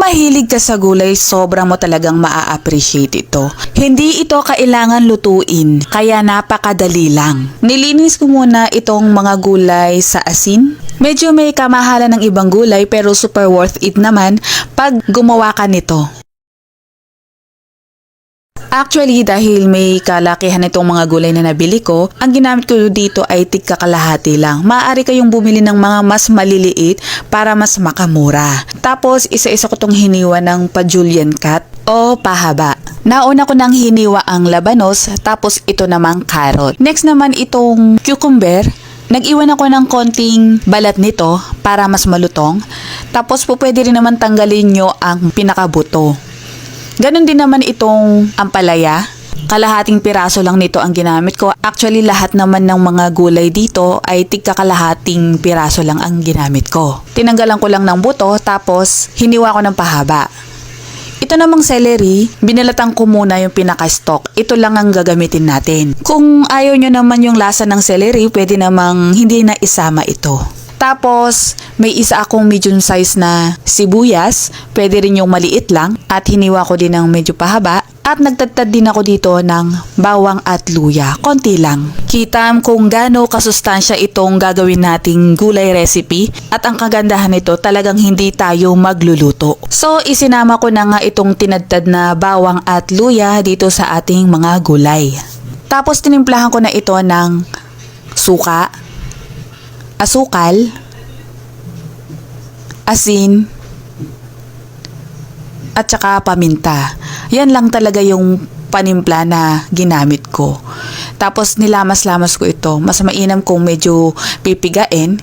mahilig ka sa gulay, sobrang mo talagang maa-appreciate ito. Hindi ito kailangan lutuin, kaya napakadali lang. Nilinis ko muna itong mga gulay sa asin. Medyo may kamahalan ng ibang gulay pero super worth it naman pag gumawa ka nito. Actually, dahil may kalakihan itong mga gulay na nabili ko, ang ginamit ko dito ay tigka kalahati lang. Maaari kayong bumili ng mga mas maliliit para mas makamura. Tapos, isa-isa ko itong hiniwa ng pa-julienne cut o pahaba. Nauna ko nang hiniwa ang labanos, tapos ito namang carrot. Next naman itong cucumber. Nag-iwan ako ng konting balat nito para mas malutong. Tapos po pwede rin naman tanggalin nyo ang pinakabuto. Ganon din naman itong ampalaya. Kalahating piraso lang nito ang ginamit ko. Actually, lahat naman ng mga gulay dito ay tigka kalahating piraso lang ang ginamit ko. Tinanggalan ko lang ng buto, tapos hiniwa ko ng pahaba. Ito namang celery, binalatan ko muna yung pinaka-stock. Ito lang ang gagamitin natin. Kung ayaw nyo naman yung lasa ng celery, pwede namang hindi na isama ito. Tapos, may isa akong medium size na sibuyas, pwede rin yung maliit lang, at hiniwa ko din ng medyo pahaba, at nagtagtad din ako dito ng bawang at luya, konti lang. Kita kung gaano kasustansya itong gagawin nating gulay recipe, at ang kagandahan nito talagang hindi tayo magluluto. So, isinama ko na nga itong tinadtad na bawang at luya dito sa ating mga gulay. Tapos, tinimplahan ko na ito ng suka, asukal, asin, at saka paminta. Yan lang talaga yung panimpla na ginamit ko. Tapos nilamas-lamas ko ito. Mas mainam kung medyo pipigain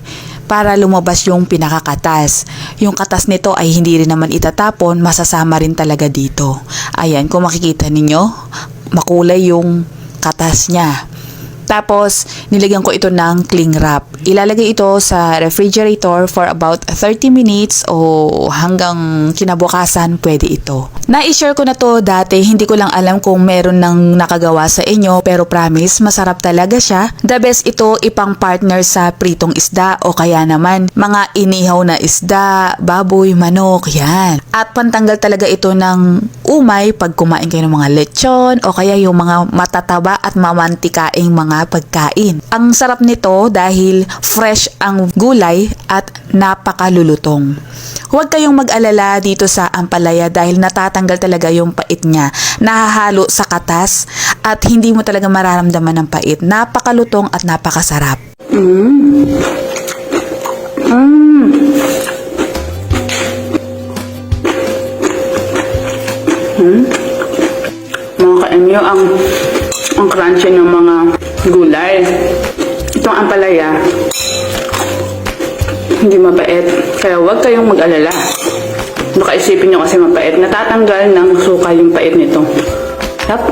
para lumabas yung pinakakatas. Yung katas nito ay hindi rin naman itatapon, masasama rin talaga dito. Ayan, kung makikita ninyo, makulay yung katas niya. Tapos, nilagyan ko ito ng cling wrap. Ilalagay ito sa refrigerator for about 30 minutes o hanggang kinabukasan pwede ito. Na-share ko na to dati, hindi ko lang alam kung meron nang nakagawa sa inyo, pero promise, masarap talaga siya. The best ito ipang partner sa pritong isda o kaya naman mga inihaw na isda, baboy, manok, yan. At pantanggal talaga ito ng umay pag kumain kayo ng mga lechon o kaya yung mga matataba at mamantikaing mga pagkain. Ang sarap nito dahil fresh ang gulay at napakalulutong. Huwag kayong mag-alala dito sa ampalaya dahil natatanggal talaga yung pait niya. Nahahalo sa katas at hindi mo talaga mararamdaman ng pait. Napakalutong at napakasarap. Makakain nyo ang crunchy ng mga gulay. Itong ampalaya, hindi mapait. Kaya huwag kayong mag-alala. Baka isipin nyo kasi mapait. Natatanggal ng suka yung pait nito. Tap.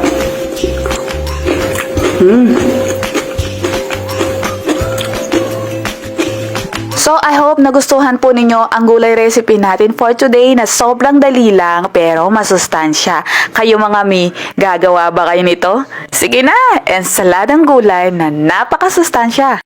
So, I hope nagustuhan po ninyo ang gulay recipe natin for today na sobrang dali lang pero masustansya. Kayo mga mi, gagawa ba kayo nito? Sige na! Ensaladang gulay na napakasustansya.